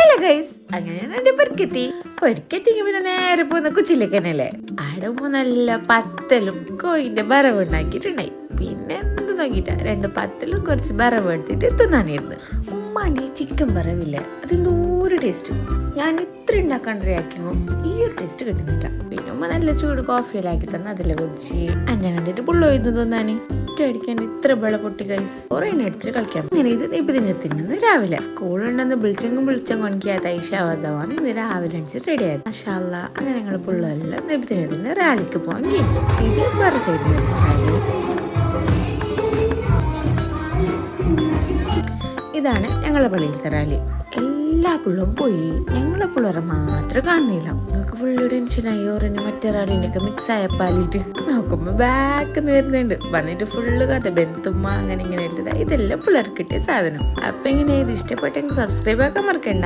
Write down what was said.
Hello guys, അങ്ങനെയാണ് എന്റെ പൊരിക്കെത്തിക്ക് പിന്നെ നേരെ പോകുന്ന കൊച്ചിയിലേക്ക് തന്നെയല്ലേ. ആടുമ്പോ നല്ല പത്തലും കോയിന്റെ ബറവ് ഉണ്ടാക്കിയിട്ടുണ്ടായി. പിന്നെ എന്ത് നോക്കിട്ടാ 2 പത്തലും കുറച്ച് ബറവ് എടുത്തിട്ട് തിന്നാനിരുന്നു. ഉമ്മാൻ്റെ ചിക്കൻ ബറവില്ലേ, അതെന്തോ ഒരു ടേസ്റ്റ്. ഞാൻ ഇത്ര ഉണ്ടാക്കാണ്ടിരിക്കുമോ ഈ ഒരു ടേസ്റ്റ് കിട്ടുന്നില്ല. പിന്നെ ഉമ്മ നല്ല ചൂട് കോഫിയിലാക്കി തന്നെ അതിലെ കുടിച്ച് എന്നെ കണ്ടിട്ട് പുള്ളോയിന്ന് തോന്നാന് അടിക്കാണ്ട് ഇത്ര വെള്ള പൊട്ടി ഗൈസ്. കുറേ എടുത്തിട്ട് കളിക്കാം. അങ്ങനെ ഇത് ഇതിനെ തിന്നുന്നത് രാവിലെ സ്കൂളുണ്ടെന്ന് വിളിച്ചെങ്കും കൊണിക്കാത്ത ഐഷാവാസവാണ് ഇന്ന് രാവിലെ അടിച്ച് റെഡി ആയത്. മാഷാഅല്ലാ. അങ്ങനെ ഞങ്ങൾ പുള്ളെല്ലാം നിബിദിനത്തിന് റാലിക്ക് പോകാൻ ഇത് വേറെ സൈഡിൽ റാലി. ഇതാണ് ഞങ്ങളുടെ പള്ളിയിലത്തെ റാലി. എല്ലാ പിള്ളേരും പോയി, ഞങ്ങളെ പിള്ളേരെ മാത്രം കാണുന്നില്ല. നിങ്ങൾക്ക് ഫുള്ള് ടെൻഷനായി. ഓറിന് മറ്റേ റാലിനൊക്കെ മിക്സ് ആയ പാലിട്ട് നോക്കുമ്പോ ബാക്കിന്ന് വരുന്നുണ്ട്. വന്നിട്ട് ഫുള്ള് കഥ ബന്ധുമ്മ അങ്ങനെ ഇങ്ങനെ ഇല്ലതാ. ഇതെല്ലാം പിള്ളേർക്ക് കിട്ടിയ സാധനം. അപ്പൊ ഇങ്ങനെ ഇത് ഇഷ്ടപ്പെട്ടെങ്കിൽ സബ്സ്ക്രൈബ് ആക്കാൻ മറക്കണ്ട.